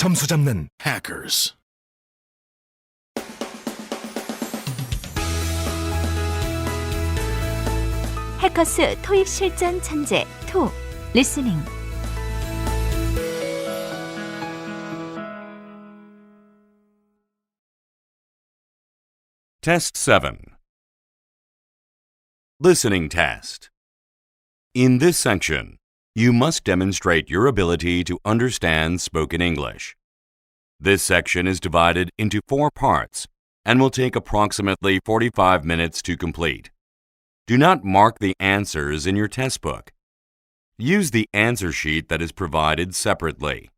점수 잡는 hackers. 해커스 토익 실전 천재 토 리스닝. Test 7. Listening test. In this section, you must demonstrate your ability to understand spoken English. This section is divided into 4 parts and will take approximately 45 minutes to complete. Do not mark the answers in your test book. Use the answer sheet that is provided separately.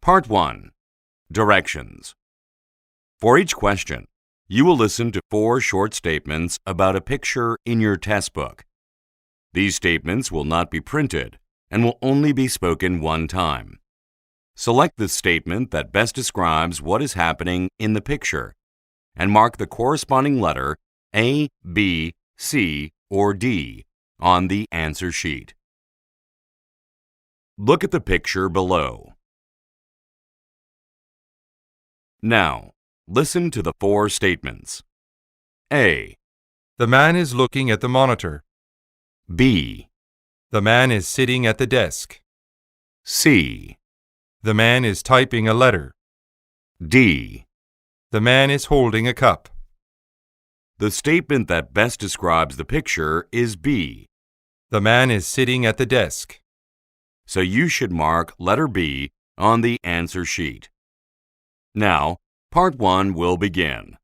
Part 1. Directions. For each question, you will listen to 4 short statements about a picture in your test book. These statements will not be printed and will only be spoken one time. Select the statement that best describes what is happening in the picture and mark the corresponding letter A, B, C, or D on the answer sheet. Look at the picture below. Now, listen to the 4 statements. A. The man is looking at the monitor. B. The man is sitting at the desk. C. The man is typing a letter. D. The man is holding a cup. The statement that best describes the picture is B. The man is sitting at the desk. So you should mark letter B on the answer sheet. Now, Part 1 will begin.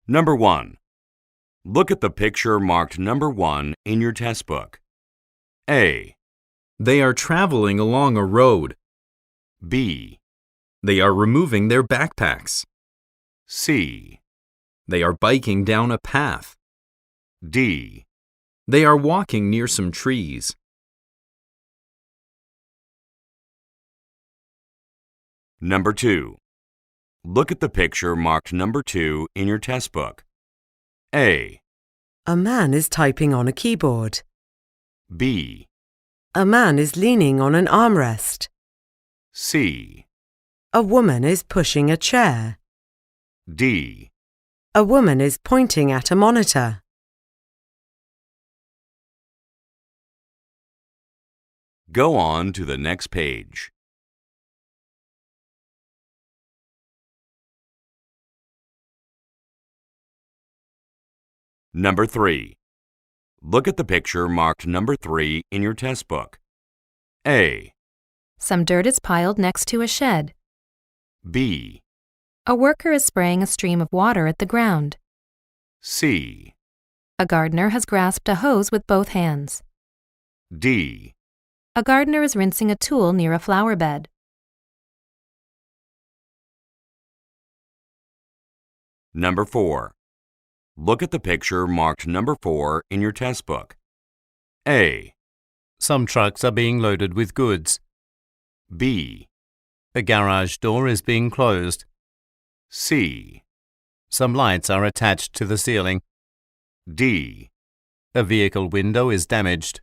Number 1. Look at the picture marked number 1 in your test book. A. They are traveling along a road. B. They are removing their backpacks. C. They are biking down a path. D. They are walking near some trees. Number 2. Look at the picture marked number 2 in your test book. A. A man is typing on a keyboard. B. A man is leaning on an armrest. C. A woman is pushing a chair. D. A woman is pointing at a monitor. Go on to the next page. Number 3. Look at the picture marked number 3 in your test book. A. Some dirt is piled next to a shed. B. A worker is spraying a stream of water at the ground. C. A gardener has grasped a hose with both hands. D. A gardener is rinsing a tool near a flower bed. Number 4. Look at the picture marked number 4 in your test book. A. Some trucks are being loaded with goods. B. A garage door is being closed. C. Some lights are attached to the ceiling. D. A vehicle window is damaged.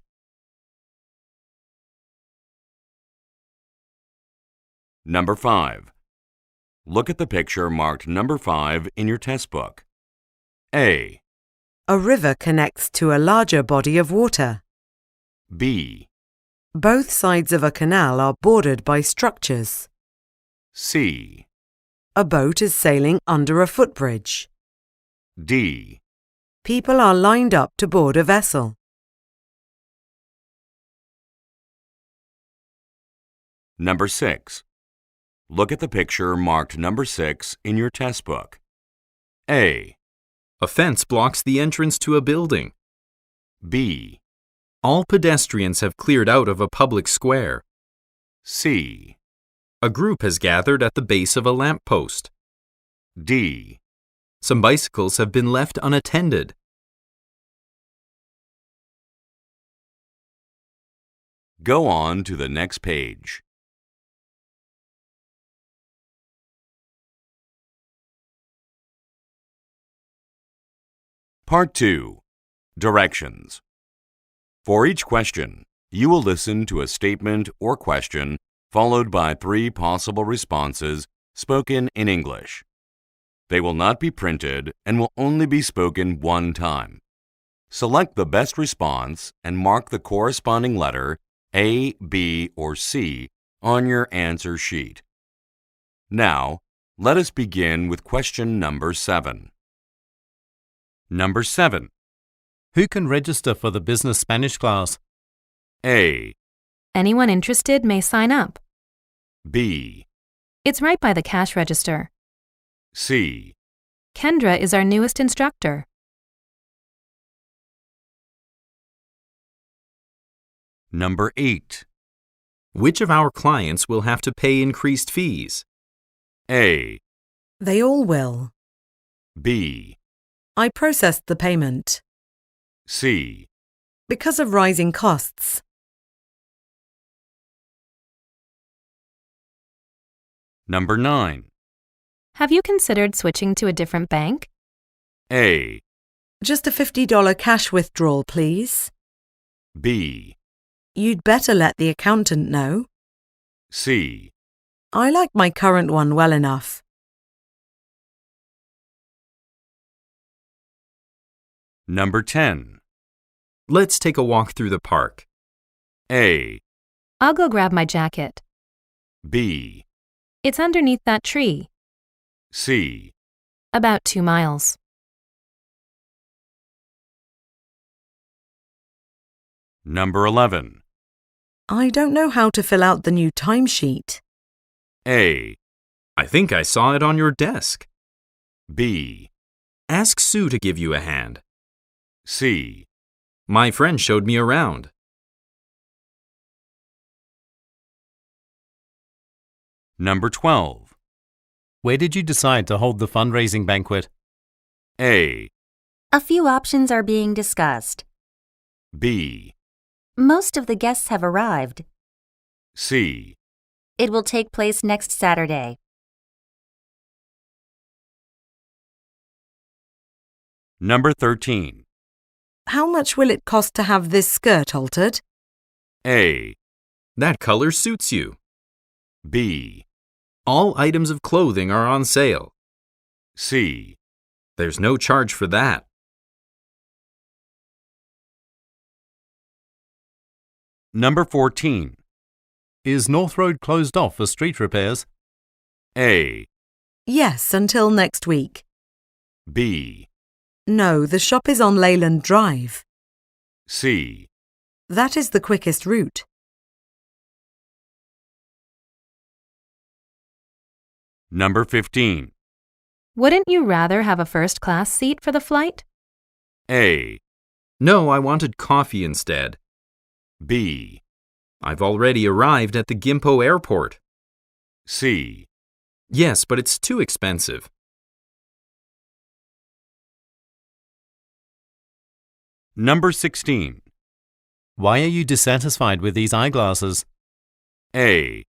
Number 5. Look at the picture marked number 5 in your test book. A. A river connects to a larger body of water. B. Both sides of a canal are bordered by structures. C. A boat is sailing under a footbridge. D. People are lined up to board a vessel. Number 6. Look at the picture marked number 6 in your test book. A. A fence blocks the entrance to a building. B. All pedestrians have cleared out of a public square. C. A group has gathered at the base of a lamppost. D. Some bicycles have been left unattended. Go on to the next page. Part 2. Directions. For each question, you will listen to a statement or question followed by 3 possible responses spoken in English. They will not be printed and will only be spoken one time. Select the best response and mark the corresponding letter A, B, or C on your answer sheet. Now, let us begin with question number 7. Number 7. Who can register for the business Spanish class? A, Anyone interested may sign up. B, It's right by the cash register. C. Kendra is our newest instructor. Number 8. Which of our clients will have to pay increased fees? A, They all will. B, I processed the payment. C. Because of rising costs. Number 9. Have you considered switching to a different bank? A, Just a $50 cash withdrawal, please. B, You'd better let the accountant know. C. I like my current one well enough. Number 10. Let's take a walk through the park. A, I'll go grab my jacket. B, It's underneath that tree. C. About 2 miles. Number 11. I don't know how to fill out the new timesheet. A, I think I saw it on your desk. B, Ask Sue to give you a hand. C. My friend showed me around. Number 12. Where did you decide to hold the fundraising banquet? A, A few options are being discussed. B, Most of the guests have arrived. C. It will take place next Saturday. Number 13. How much will it cost to have this skirt altered? A, That color suits you. B, All items of clothing are on sale. C. There's no charge for that. Number 14. Is North Road closed off for street repairs? A, Yes, until next week. B, No, the shop is on Leyland Drive. C. That is the quickest route. Number 15. Wouldn't you rather have a first-class seat for the flight? A, No, I wanted coffee instead. B, I've already arrived at the Gimpo airport. C. Yes, but it's too expensive. Number 16. Why are you dissatisfied with these eyeglasses? A,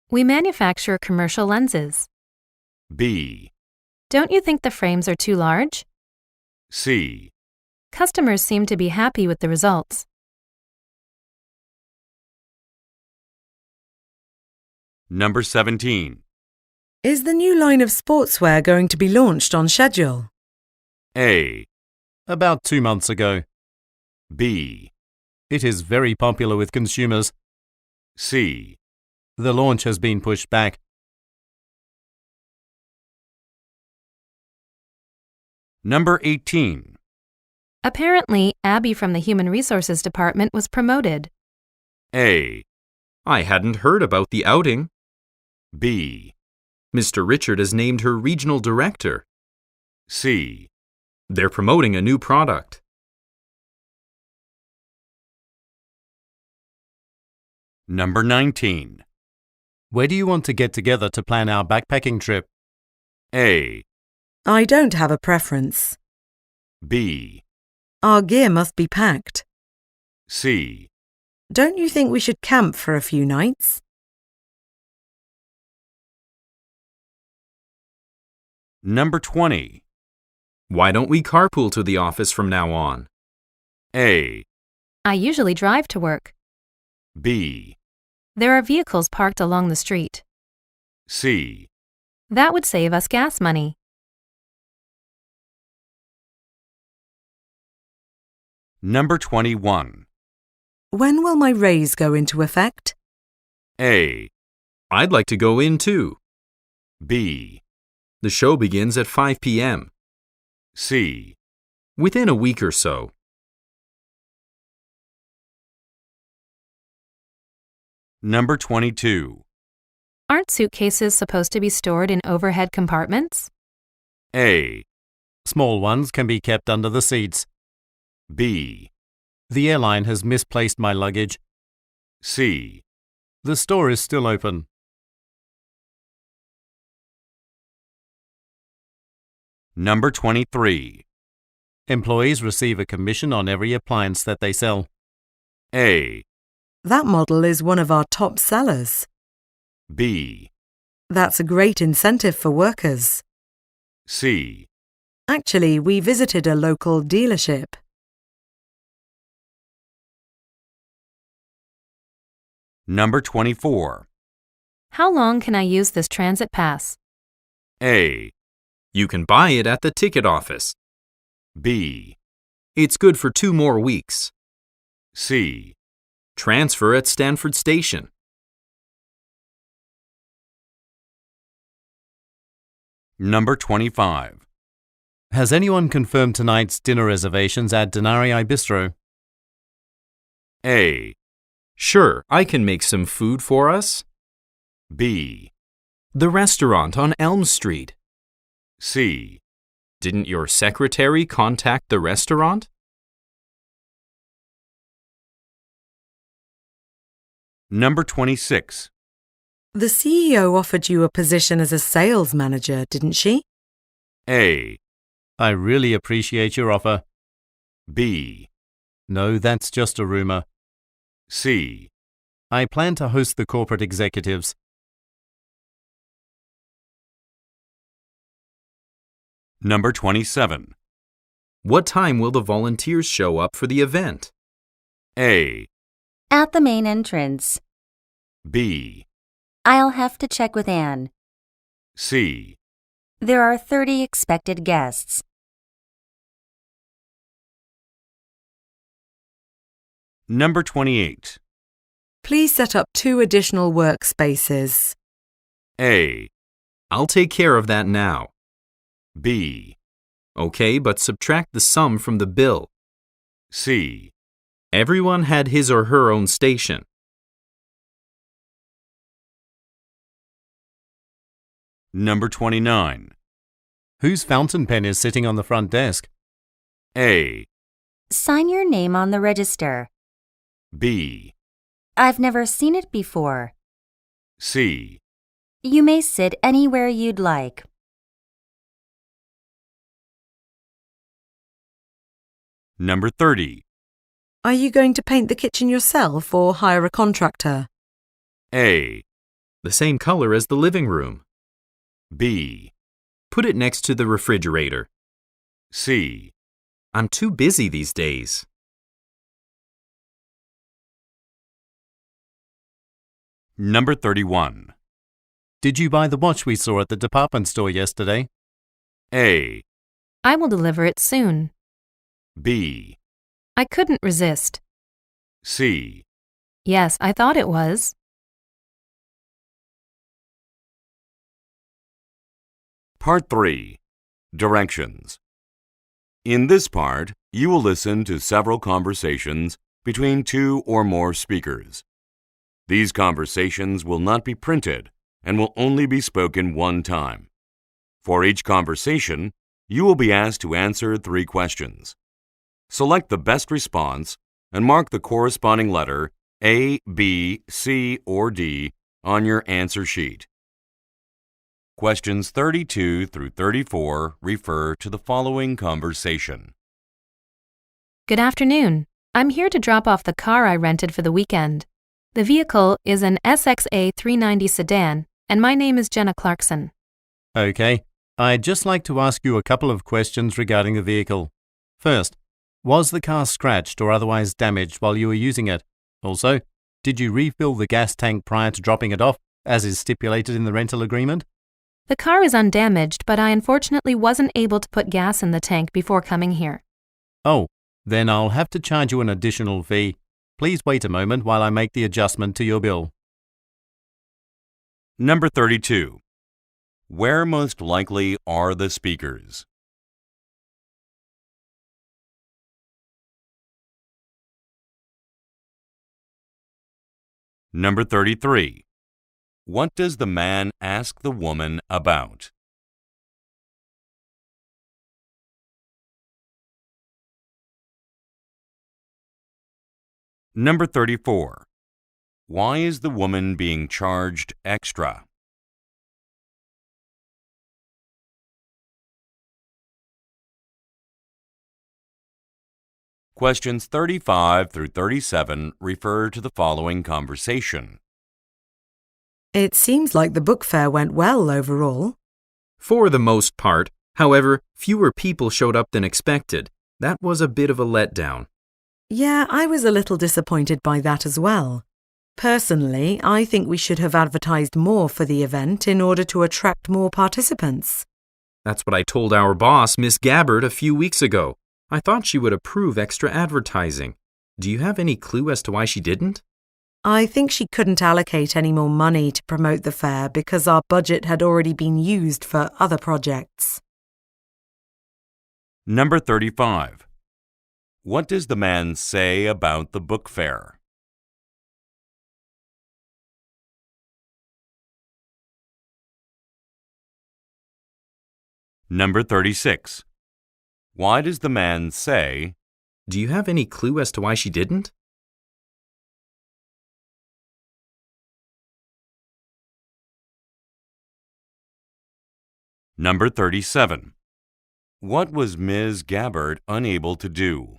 We manufacture commercial lenses. B, Don't you think the frames are too large? C. Customers seem to be happy with the results. Number 17. Is the new line of sportswear going to be launched on schedule? A, About 2 months ago. B, It is very popular with consumers. C. The launch has been pushed back. Number 18. Apparently, Abby from the Human Resources Department was promoted. A, I hadn't heard about the outing. B, Mr. Richard has named her regional director. C. They're promoting a new product. Number 19. Where do you want to get together to plan our backpacking trip? A, I don't have a preference. B, Our gear must be packed. C. Don't you think we should camp for a few nights? Number 20. Why don't we carpool to the office from now on? A, I usually drive to work. B, There are vehicles parked along the street. C. That would save us gas money. Number 21. When will my raise go into effect? A. I'd like to go in too. B. The show begins at 5 p.m. C. Within a week or so. Number 22. Aren't suitcases supposed to be stored in overhead compartments? A. Small ones can be kept under the seats. B. The airline has misplaced my luggage. C. The store is still open. Number 23. Employees receive a commission on every appliance that they sell. A. That model is one of our top sellers. B. That's a great incentive for workers. C. Actually, we visited a local dealership. Number 24. How long can I use this transit pass? A. You can buy it at the ticket office. B. It's good for 2 more weeks. C. Transfer at Stanford Station. Number 25. Has anyone confirmed tonight's dinner reservations at Denarii Bistro? A. Sure, I can make some food for us. B. The restaurant on Elm Street. C. Didn't your secretary contact the restaurant? Number 26. The CEO offered you a position as a sales manager, didn't she? A. I really appreciate your offer. B. No, that's just a rumor. C. I plan to host the corporate executives. Number 27. What time will the volunteers show up for the event? A. At the main entrance. B. I'll have to check with Anne. C. There are 30 expected guests. Number 28. Please set up 2 additional workspaces. A. I'll take care of that now. B. Okay, but subtract the sum from the bill. C. Everyone had his or her own station. Number 29. Whose fountain pen is sitting on the front desk? A. Sign your name on the register. B. I've never seen it before. C. You may sit anywhere you'd like. Number 30. Are you going to paint the kitchen yourself or hire a contractor? A. The same color as the living room. B. Put it next to the refrigerator. C. I'm too busy these days. Number 31. Did you buy the watch we saw at the department store yesterday? A. I will deliver it soon. B. I couldn't resist. C. Yes, I thought it was. Part 3. Directions. In this part, you will listen to several conversations between 2 or more speakers. These conversations will not be printed and will only be spoken one time. For each conversation, you will be asked to answer 3 questions. Select the best response and mark the corresponding letter A, B, C, or D on your answer sheet. Questions 32 through 34 refer to the following conversation. Good afternoon. I'm here to drop off the car I rented for the weekend. The vehicle is an SXA 390 sedan, and my name is Jenna Clarkson. Okay. I'd just like to ask you a couple of questions regarding the vehicle. First, was the car scratched or otherwise damaged while you were using it? Also, Did you refill the gas tank prior to dropping it off, as is stipulated in the rental agreement? The car is undamaged, but I unfortunately wasn't able to put gas in the tank before coming here. Oh, then I'll have to charge you an additional fee. Please wait a moment while I make the adjustment to your bill. Number 32. Where most likely are the speakers? Number 33. What does the man ask the woman about? Number 34. Why is the woman being charged extra? Questions 35 through 37 refer to the following conversation. It seems like the book fair went well overall. For the most part, however, fewer people showed up than expected. That was a bit of a letdown. Yeah, I was a little disappointed by that as well. Personally, I think we should have advertised more for the event in order to attract more participants. That's what I told our boss, Miss Gabbard, a few weeks ago. I thought she would approve extra advertising. Do you have any clue as to why she didn't? I think she couldn't allocate any more money to promote the fair because our budget had already been used for other projects. Number 35. What does the man say about the book fair? Number 36. Why does the man say, Do you have any clue as to why she didn't? Number 37. What was Ms. Gabbard unable to do?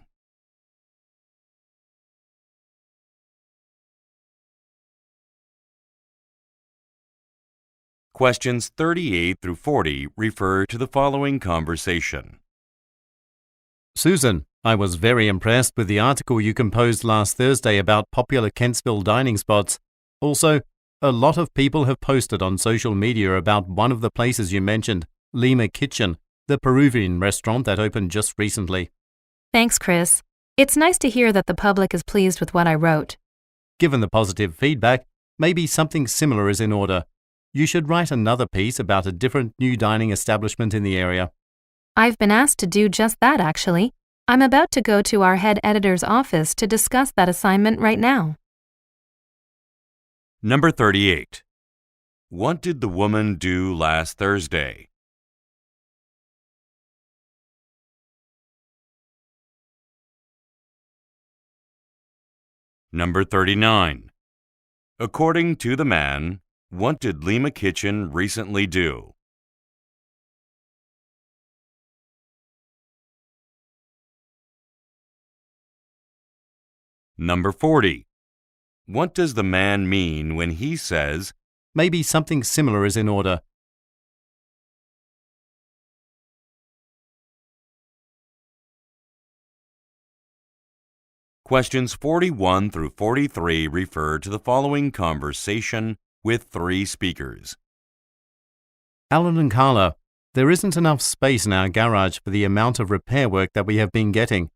Questions 38 through 40 refer to the following conversation. Susan, I was very impressed with the article you composed last Thursday about popular Kentsville dining spots. Also, a lot of people have posted on social media about one of the places you mentioned, Lima Kitchen, the Peruvian restaurant that opened just recently. Thanks, Chris. It's nice to hear that the public is pleased with what I wrote. Given the positive feedback, maybe something similar is in order. You should write another piece about a different new dining establishment in the area. I've been asked to do just that, actually. I'm about to go to our head editor's office to discuss that assignment right now. Number 38. What did the woman do last Thursday? Number 39. According to the man, what did Lima Kitchen recently do? Number 40. What does the man mean when he says, Maybe something similar is in order. Questions 41 through 43 refer to the following conversation with three speakers. Alan and Carla, there isn't enough space in our garage for the amount of repair work that we have been getting.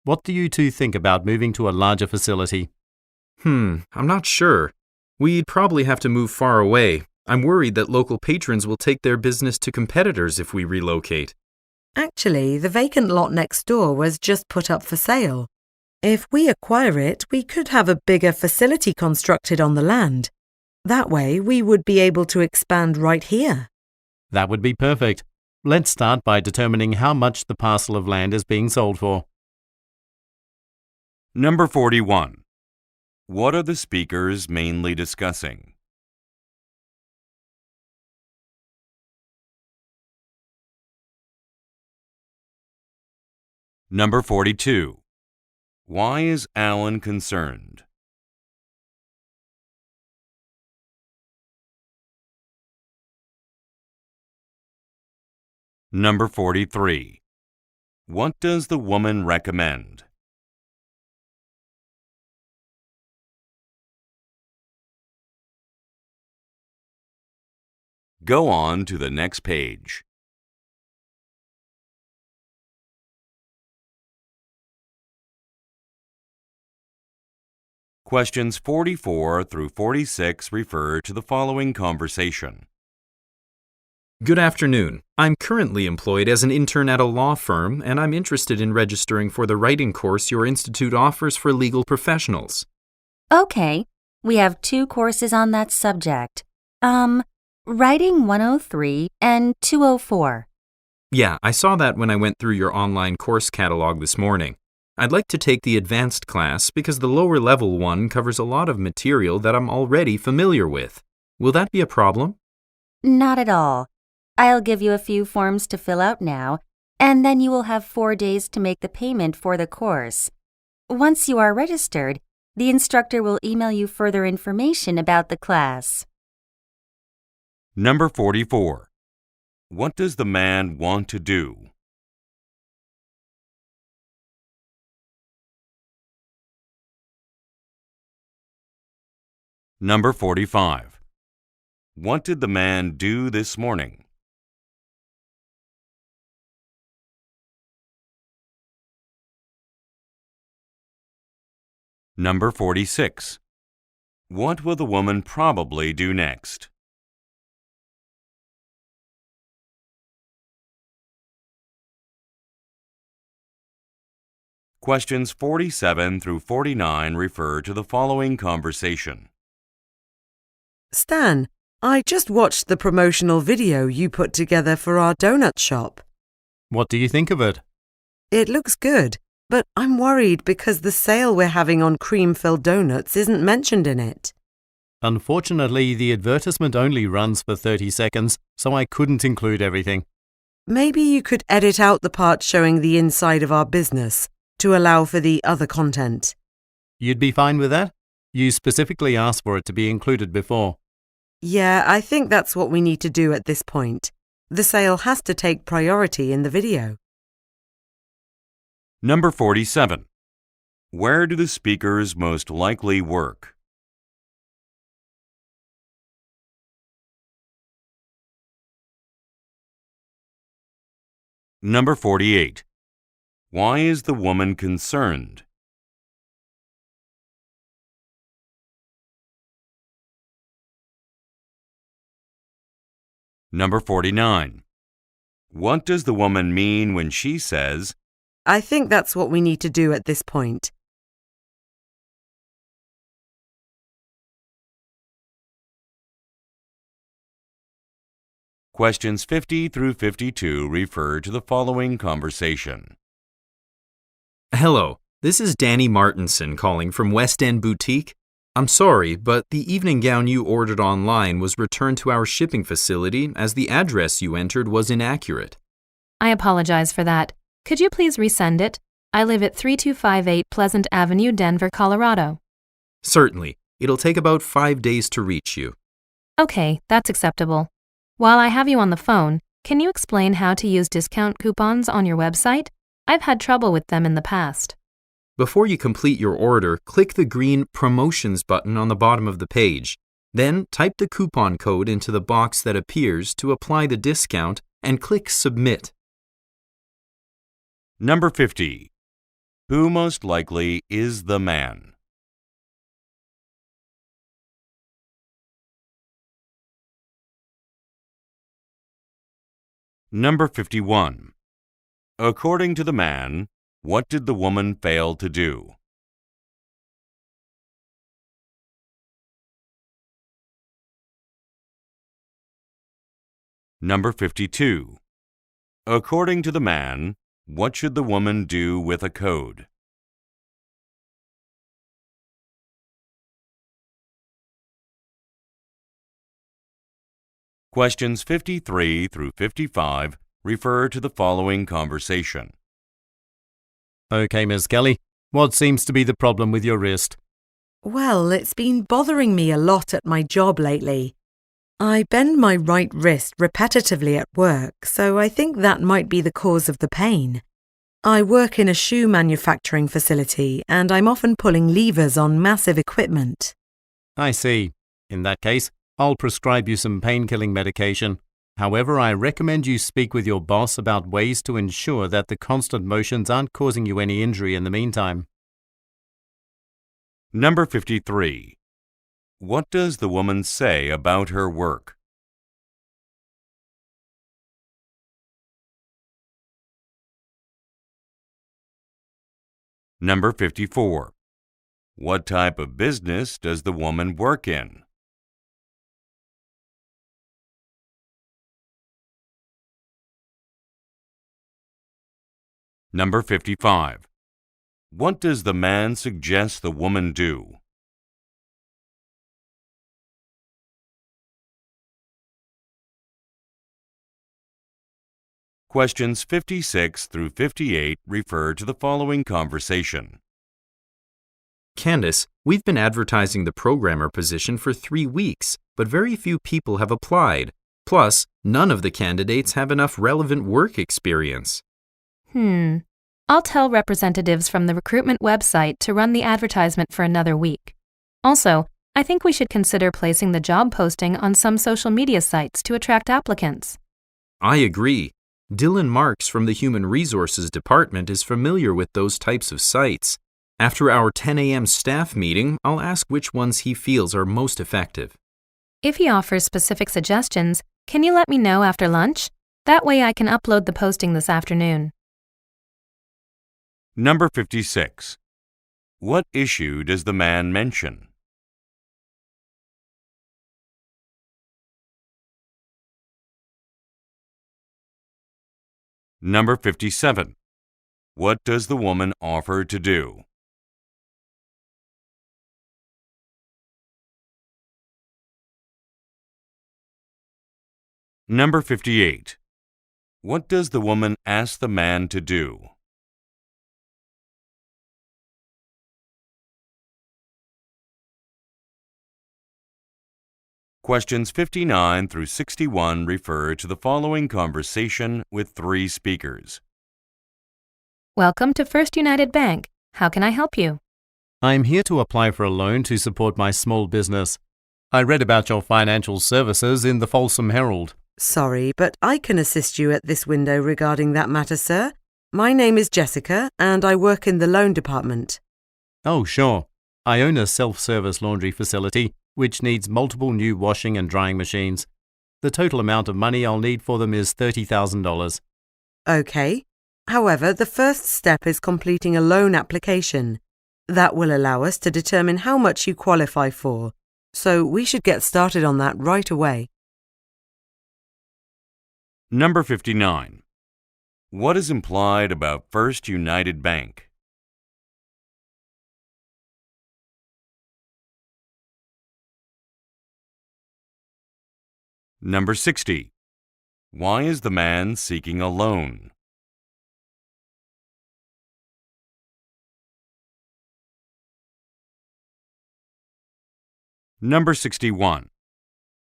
What do you two think about moving to a larger facility? I'm not sure. We'd probably have to move far away. I'm worried that local patrons will take their business to competitors if we relocate. Actually, the vacant lot next door was just put up for sale. If we acquire it, we could have a bigger facility constructed on the land. That way, we would be able to expand right here. That would be perfect. Let's start by determining how much the parcel of land is being sold for. Number 41. What are the speakers mainly discussing? Number 42. Why is Alan concerned? Number 43. What does the woman recommend? Go on to the next page. Questions 44 through 46 refer to the following conversation. Good afternoon. I'm currently employed as an intern at a law firm, and I'm interested in registering for the writing course your institute offers for legal professionals. Okay, we have 2 courses on that subject. Writing 103 and 204. Yeah, I saw that when I went through your online course catalog this morning. I'd like to take the advanced class because the lower level one covers a lot of material that I'm already familiar with. Will that be a problem? Not at all. I'll give you a few forms to fill out now, and then you will have 4 days to make the payment for the course. Once you are registered, the instructor will email you further information about the class. Number 44. What does the man want to do? Number 45. What did the man do this morning? Number 46. What will the woman probably do next? Questions 47 through 49 refer to the following conversation. Stan, I just watched the promotional video you put together for our donut shop. What do you think of it? It looks good, but I'm worried because the sale we're having on cream-filled donuts isn't mentioned in it. Unfortunately, the advertisement only runs for 30 seconds, so I couldn't include everything. Maybe you could edit out the part showing the inside of our business to allow for the other content. You'd be fine with that? You specifically asked for it to be included before. Yeah, I think that's what we need to do at this point. The sale has to take priority in the video. Number 47. Where do the speakers most likely work? Number 48. Why is the woman concerned? Number 49. What does the woman mean when she says, I think that's what we need to do at this point. Questions 50 through 52 refer to the following conversation. Hello, this is Danny Martinson calling from West End Boutique. I'm sorry, but the evening gown you ordered online was returned to our shipping facility as the address you entered was inaccurate. I apologize for that. Could you please resend it? I live at 3258 Pleasant Avenue, Denver, Colorado. Certainly. It'll take about 5 days to reach you. Okay, that's acceptable. While I have you on the phone, can you explain how to use discount coupons on your website? I've had trouble with them in the past. Before you complete your order, click the green Promotions button on the bottom of the page. Then type the coupon code into the box that appears to apply the discount and click Submit. Number 50. Who most likely is the man? Number 51. According to the man, what did the woman fail to do? Number 52. According to the man, what should the woman do with a code? Questions 53 through 55 refer to the following conversation. Okay, Ms. Kelly, what seems to be the problem with your wrist? Well, it's been bothering me a lot at my job lately. I bend my right wrist repetitively at work, so I think that might be the cause of the pain. I work in a shoe manufacturing facility, and I'm often pulling levers on massive equipment. I see. In that case, I'll prescribe you some pain-killing medication. However, I recommend you speak with your boss about ways to ensure that the constant motions aren't causing you any injury in the meantime. Number 53. What does the woman say about her work? Number 54. What type of business does the woman work in? Number 55. What does the man suggest the woman do? Questions 56 through 58 refer to the following conversation. Candace, we've been advertising the programmer position for 3 weeks, but very few people have applied. Plus, none of the candidates have enough relevant work experience. I'll tell representatives from the recruitment website to run the advertisement for another week. Also, I think we should consider placing the job posting on some social media sites to attract applicants. I agree. Dylan Marks from the Human Resources Department is familiar with those types of sites. After our 10 a.m. staff meeting, I'll ask which ones he feels are most effective. If he offers specific suggestions, can you let me know after lunch? That way I can upload the posting this afternoon. Number 56. What issue does the man mention? Number 57. What does the woman offer to do? Number 58. What does the woman ask the man to do? Questions 59 through 61 refer to the following conversation with 3 speakers. Welcome to First United Bank. How can I help you? I'm here to apply for a loan to support my small business. I read about your financial services in the Folsom Herald. Sorry, but I can assist you at this window regarding that matter, sir. My name is Jessica, and I work in the loan department. Oh, sure. I own a self-service laundry facility, which needs multiple new washing and drying machines. The total amount of money I'll need for them is $30,000. Okay. However, the first step is completing a loan application. That will allow us to determine how much you qualify for. So we should get started on that right away. Number 59. What is implied about First United Bank? Number 60. Why is the man seeking a loan? Number 61.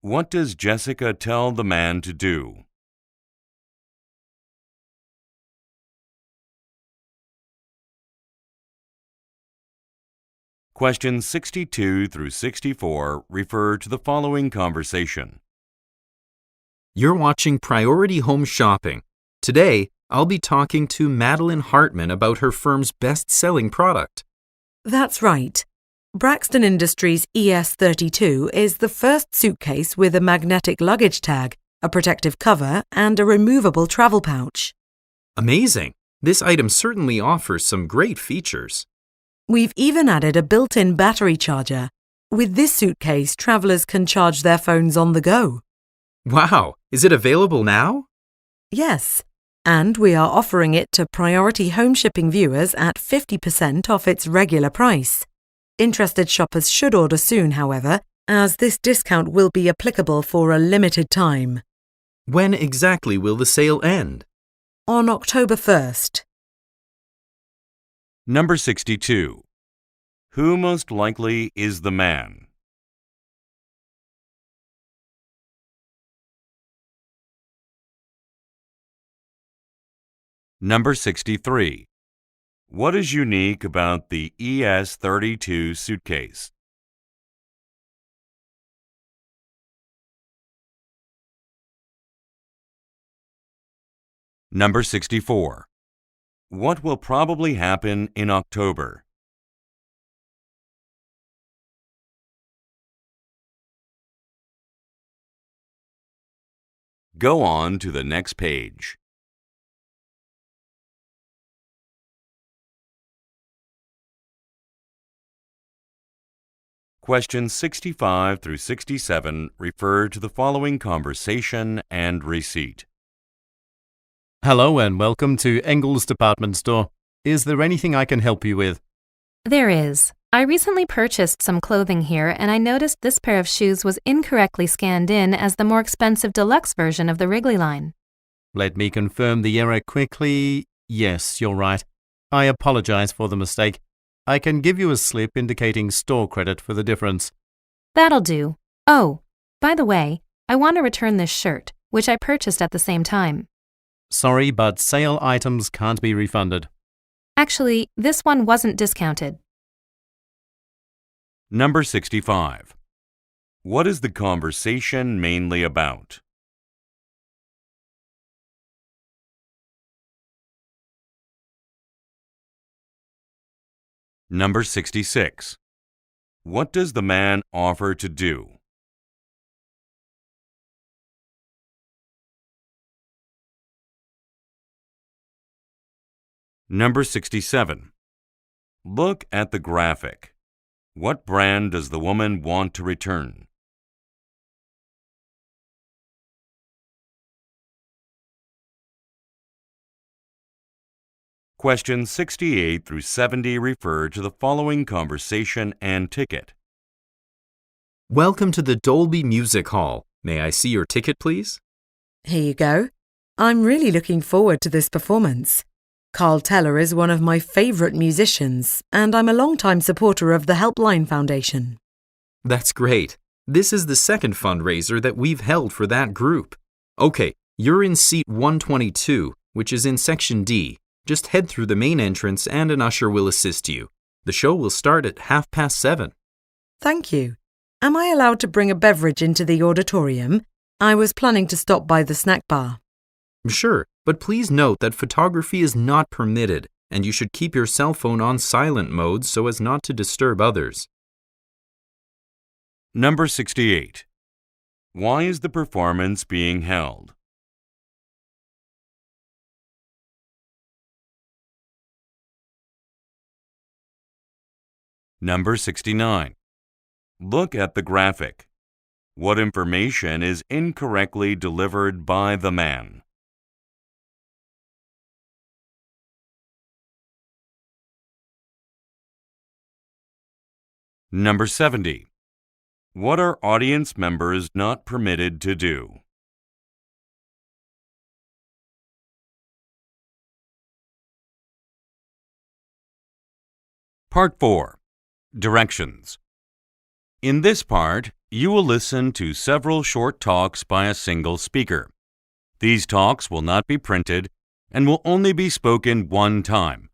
What does Jessica tell the man to do? Questions 62 through 64 refer to the following conversation. You're watching Priority Home Shopping. Today, I'll be talking to Madeline Hartman about her firm's best-selling product. That's right. Braxton Industries ES32 is the first suitcase with a magnetic luggage tag, a protective cover, and a removable travel pouch. Amazing! This item certainly offers some great features. We've even added a built-in battery charger. With this suitcase, travelers can charge their phones on the go. Wow! Is it available now? Yes, and we are offering it to Priority Home Shipping viewers at 50% off its regular price. Interested shoppers should order soon, however, as this discount will be applicable for a limited time. When exactly will the sale end? On October 1st. Number 62. Who most likely is the man? Number 63. What is unique about the ES32 suitcase? Number 64. What will probably happen in October? Go on to the next page. Questions 65 through 67 refer to the following conversation and receipt. Hello and welcome to Engel's department store. Is there anything I can help you with? There is. I recently purchased some clothing here and I noticed this pair of shoes was incorrectly scanned in as the more expensive deluxe version of the Wrigley line. Let me confirm the error quickly. Yes, you're right. I apologize for the mistake. I can give you a slip indicating store credit for the difference. That'll do. Oh, by the way, I want to return this shirt, which I purchased at the same time. Sorry, but sale items can't be refunded. Actually, this one wasn't discounted. Number 65. What is the conversation mainly about? Number 66. What does the man offer to do? Number 67. Look at the graphic. What brand does the woman want to return? Questions 68 through 70 refer to the following conversation and ticket. Welcome to the Dolby Music Hall. May I see your ticket, please? Here you go. I'm really looking forward to this performance. Carl Teller is one of my favourite musicians, and I'm a long-time supporter of the Helpline Foundation. That's great. This is the second fundraiser that we've held for that group. Okay, you're in seat 122, which is in section D. Just head through the main entrance and an usher will assist you. The show will start at 7:30. Thank you. Am I allowed to bring a beverage into the auditorium? I was planning to stop by the snack bar. Sure, but please note that photography is not permitted, and you should keep your cell phone on silent mode so as not to disturb others. Number 68. Why is the performance being held? Number 69. Look at the graphic. What information is incorrectly delivered by the man? Number 70. What are audience members not permitted to do? Part 4. Directions. In this part, you will listen to several short talks by a single speaker. These talks will not be printed and will only be spoken one time.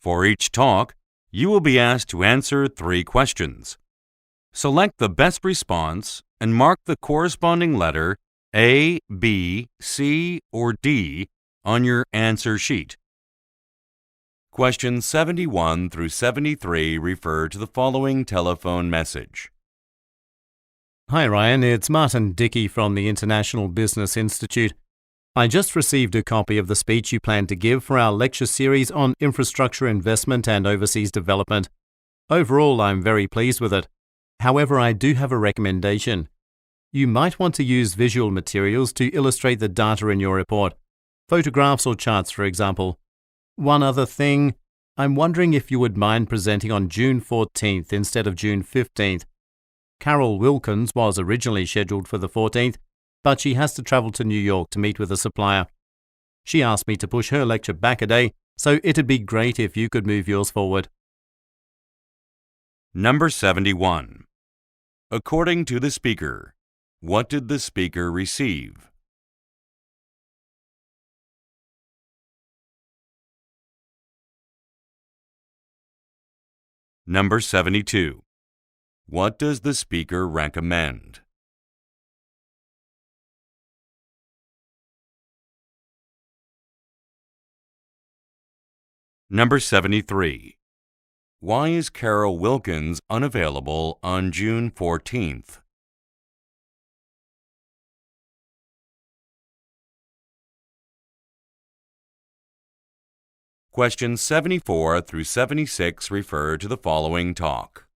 For each talk, you will be asked to answer 3 questions. Select the best response and mark the corresponding letter A, B, C, or D on your answer sheet. Questions 71 through 73 refer to the following telephone message. Hi Ryan, it's Martin Dickey from the International Business Institute. I just received a copy of the speech you plan to give for our lecture series on infrastructure investment and overseas development. Overall, I'm very pleased with it. However, I do have a recommendation. You might want to use visual materials to illustrate the data in your report, photographs or charts, for example. One other thing, I'm wondering if you would mind presenting on June 14th instead of June 15th. Carol Wilkins was originally scheduled for the 14th, but she has to travel to New York to meet with a supplier. She asked me to push her lecture back a day, so it'd be great if you could move yours forward. Number 71. According to the speaker, what did the speaker receive? Number 72. What does the speaker recommend? Number 73. Why is Carol Wilkins unavailable on June 14th? Questions 74 through 76 refer to the following talk.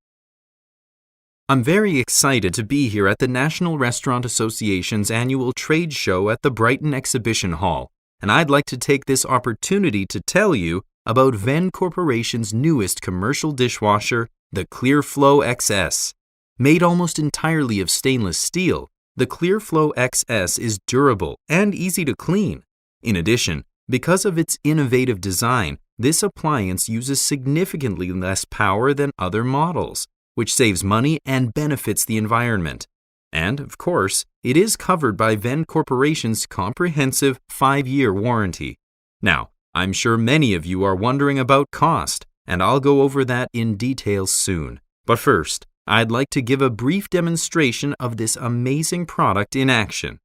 I'm very excited to be here at the National Restaurant Association's annual trade show at the Brighton Exhibition Hall, and I'd like to take this opportunity to tell you about Venn Corporation's newest commercial dishwasher, the ClearFlow XS. Made almost entirely of stainless steel, the ClearFlow XS is durable and easy to clean. In addition, because of its innovative design, this appliance uses significantly less power than other models, which saves money and benefits the environment. And, of course, it is covered by Venn Corporation's comprehensive 5-year warranty. Now, I'm sure many of you are wondering about cost, and I'll go over that in detail soon. But first, I'd like to give a brief demonstration of this amazing product in action.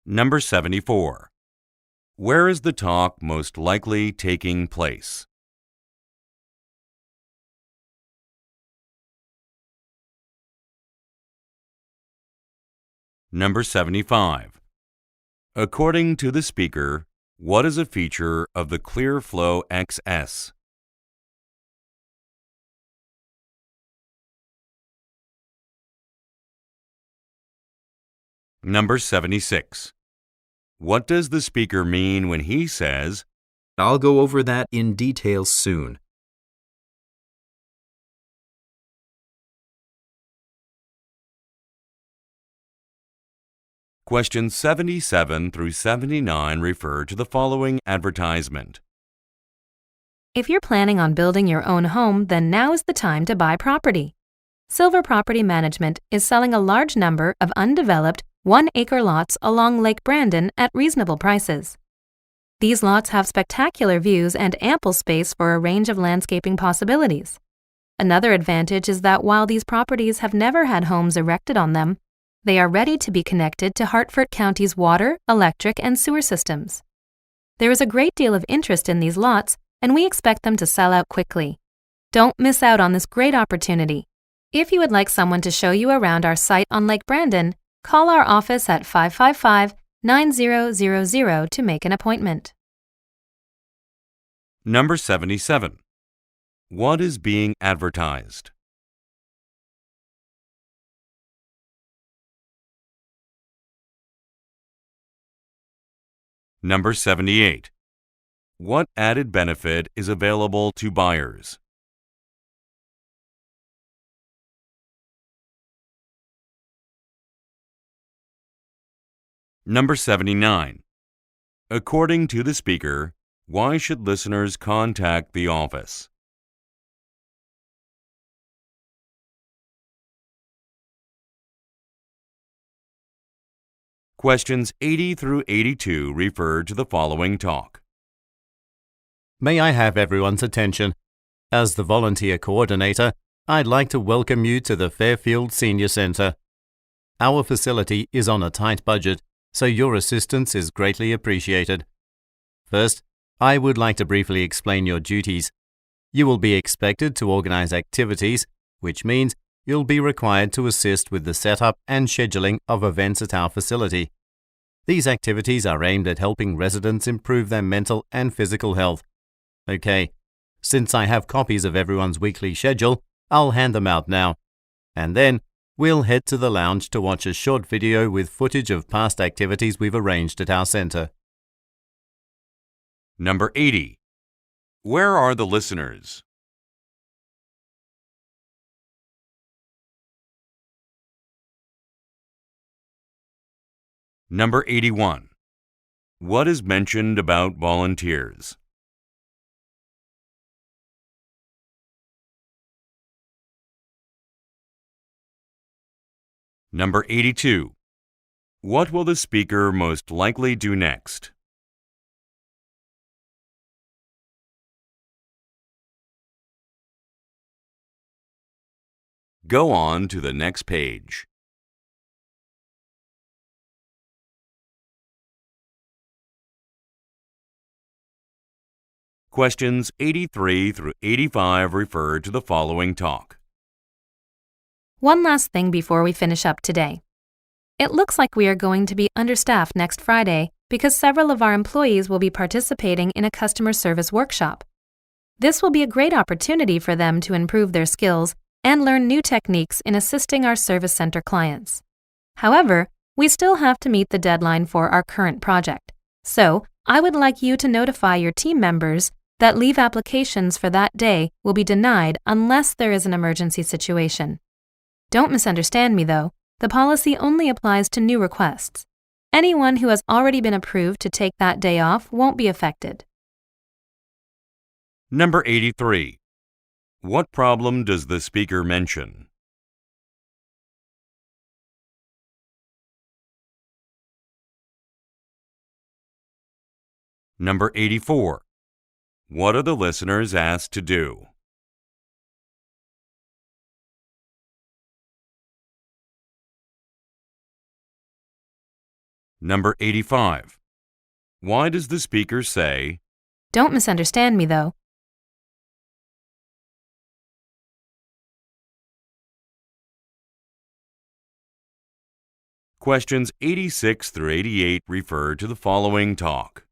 Number 74. Where is the talk most likely taking place? Number 75. According to the speaker, what is a feature of the ClearFlow XS? Number 76. What does the speaker mean when he says, I'll go over that in detail soon. Questions 77 through 79 refer to the following advertisement. If you're planning on building your own home, then now is the time to buy property. Silver Property Management is selling a large number of undeveloped 1-acre lots along Lake Brandon at reasonable prices. These lots have spectacular views and ample space for a range of landscaping possibilities. Another advantage is that while these properties have never had homes erected on them, they are ready to be connected to Hartford County's water, electric, and sewer systems. There is a great deal of interest in these lots, and we expect them to sell out quickly. Don't miss out on this great opportunity. If you would like someone to show you around our site on Lake Brandon, call our office at 555-9000 to make an appointment. Number 77. What is being advertised? Number 78. What added benefit is available to buyers? Number 79. According to the speaker, why should listeners contact the office? Questions 80 through 82 refer to the following talk. May I have everyone's attention? As the volunteer coordinator, I'd like to welcome you to the Fairfield Senior Center. Our facility is on a tight budget, so your assistance is greatly appreciated. First, I would like to briefly explain your duties. You will be expected to organize activities, which means you'll be required to assist with the setup and scheduling of events at our facility. These activities are aimed at helping residents improve their mental and physical health. Okay, since I have copies of everyone's weekly schedule, I'll hand them out now. And then, we'll head to the lounge to watch a short video with footage of past activities we've arranged at our center. Number 80. Where are the listeners? Number 81. What is mentioned about volunteers? Number 82. What will the speaker most likely do next? Go on to the next page. Questions 83 through 85 refer to the following talk. One last thing before we finish up today. It looks like we are going to be understaffed next Friday because several of our employees will be participating in a customer service workshop. This will be a great opportunity for them to improve their skills and learn new techniques in assisting our service center clients. However, we still have to meet the deadline for our current project, so I would like you to notify your team members that leave applications for that day will be denied unless there is an emergency situation. Don't misunderstand me, though. The policy only applies to new requests. Anyone who has already been approved to take that day off won't be affected. Number 83. What problem does the speaker mention? Number 84. What are the listeners asked to do? Number 85. Why does the speaker say, Don't misunderstand me, though. Questions 86 through 88 refer to the following talk.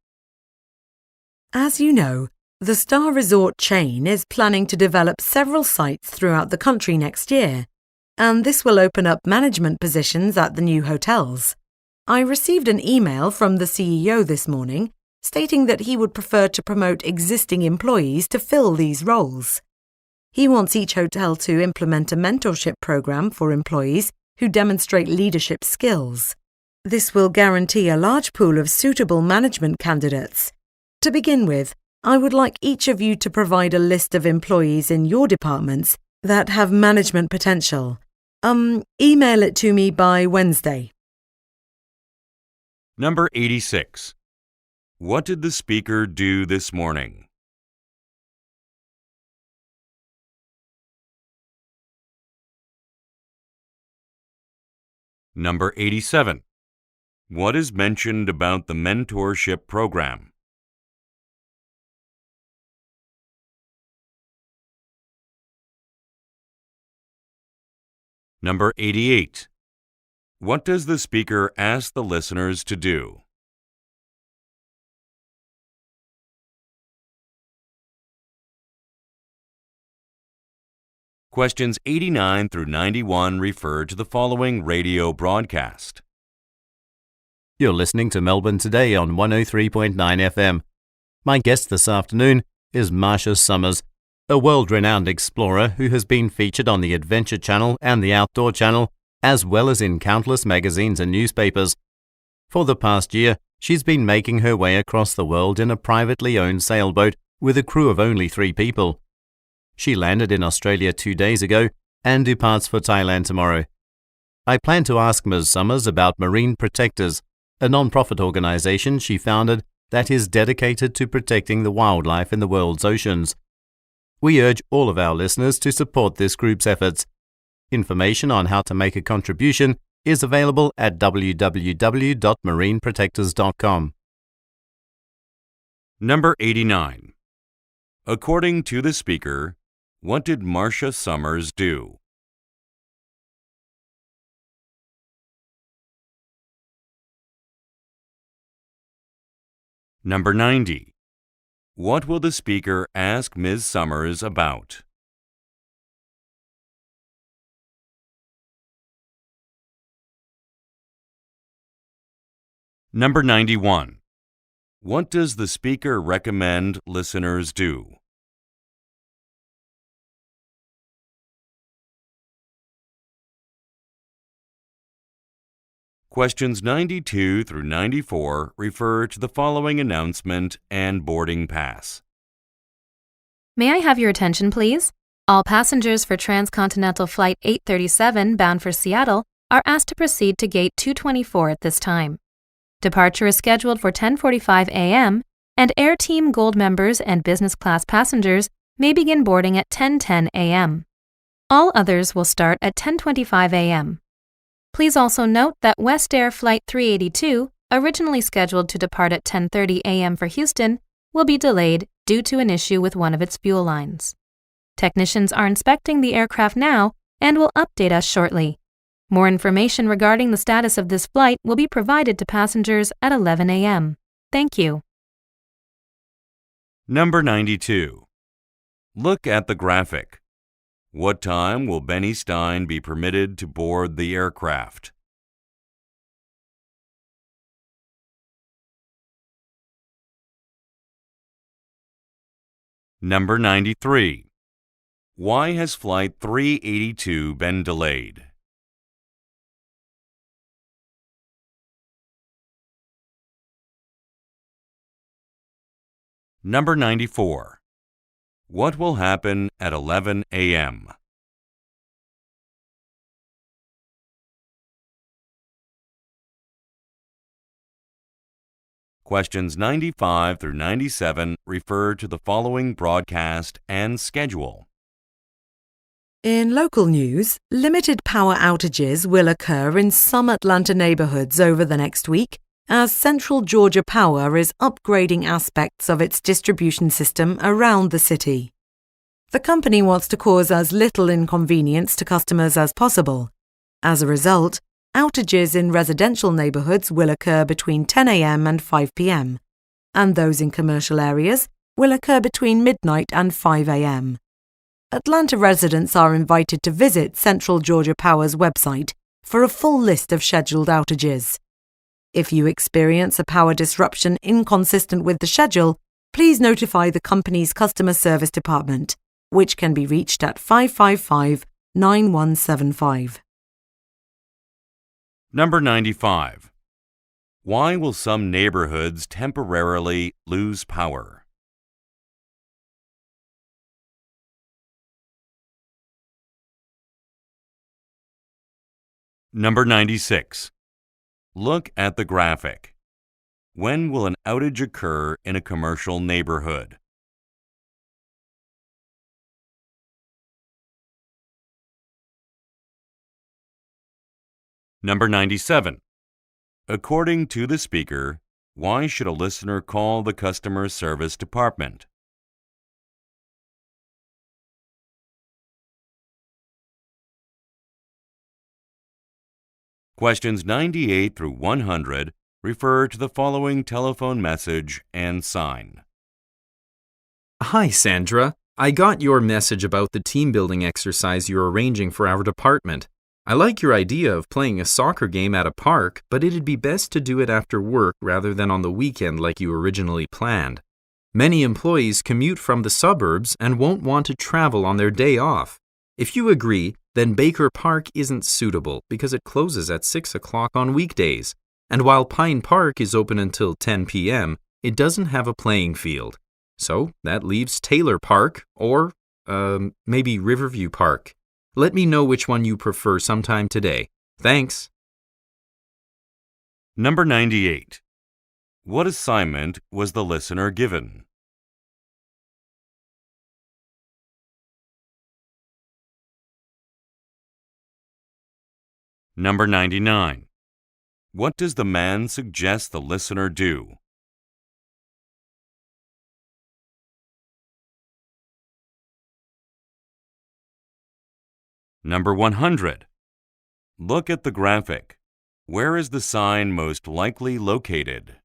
As you know, the Star Resort chain is planning to develop several sites throughout the country next year, and this will open up management positions at the new hotels. I received an email from the CEO this morning stating that he would prefer to promote existing employees to fill these roles. He wants each hotel to implement a mentorship program for employees who demonstrate leadership skills. This will guarantee a large pool of suitable management candidates. To begin with, I would like each of you to provide a list of employees in your departments that have management potential. Email it to me by Wednesday. Number 86. What did the speaker do this morning? Number 87. What is mentioned about the mentorship program? Number 88. What does the speaker ask the listeners to do? Questions 89 through 91 refer to the following radio broadcast. You're listening to Melbourne Today on 103.9 FM. My guest this afternoon is Marcia Summers, a world-renowned explorer who has been featured on the Adventure Channel and the Outdoor Channel, as well as in countless magazines and newspapers. For the past year, she's been making her way across the world in a privately owned sailboat with a crew of only 3 people. She landed in Australia 2 days ago and departs for Thailand tomorrow. I plan to ask Ms. Summers about Marine Protectors, a non-profit organization she founded that is dedicated to protecting the wildlife in the world's oceans. We urge all of our listeners to support this group's efforts. Information on how to make a contribution is available at www.marineprotectors.com. Number 89. According to the speaker, what did Marcia Summers do? Number 90. What will the speaker ask Ms. Summers about? Number 91. What does the speaker recommend listeners do? Questions 92 through 94 refer to the following announcement and boarding pass. May I have your attention, please? All passengers for Transcontinental Flight 837 bound for Seattle are asked to proceed to Gate 224 at this time. Departure is scheduled for 10:45 a.m., and Air Team Gold members and business class passengers may begin boarding at 10:10 a.m. All others will start at 10:25 a.m. Please also note that West Air Flight 382, originally scheduled to depart at 10:30 a.m. for Houston, will be delayed due to an issue with one of its fuel lines. Technicians are inspecting the aircraft now and will update us shortly. More information regarding the status of this flight will be provided to passengers at 11 a.m. Thank you. Number 92. Look at the graphic. What time will Benny Stein be permitted to board the aircraft? Number 93. Why has Flight 382 been delayed? Number 94. What will happen at 11 a.m.? Questions 95 through 97 refer to the following broadcast and schedule. In local news, limited power outages will occur in some Atlanta neighborhoods over the next week as Central Georgia Power is upgrading aspects of its distribution system around the city. The company wants to cause as little inconvenience to customers as possible. As a result, outages in residential neighborhoods will occur between 10 a.m. and 5 p.m., and those in commercial areas will occur between midnight and 5 a.m. Atlanta residents are invited to visit Central Georgia Power's website for a full list of scheduled outages. If you experience a power disruption inconsistent with the schedule, please notify the company's customer service department, which can be reached at 555-9175. Number 95. Why will some neighborhoods temporarily lose power? Number 96. Look at the graphic. When will an outage occur in a commercial neighborhood? Number 97. According to the speaker, why should a listener call the customer service department? Questions 98 through 100 refer to the following telephone message and sign. Hi, Sandra. I got your message about the team building exercise you're arranging for our department. I like your idea of playing a soccer game at a park, but it'd be best to do it after work rather than on the weekend like you originally planned. Many employees commute from the suburbs and won't want to travel on their day off. If you agree, then Baker Park isn't suitable because it closes at 6 o'clock on weekdays. And while Pine Park is open until 10 p.m., it doesn't have a playing field. So that leaves Taylor Park or maybe Riverview Park. Let me know which one you prefer sometime today. Thanks. Number 98. What assignment was the listener given? Number 99. What does the man suggest the listener do? Number 100. Look at the graphic. Where is the sign most likely located?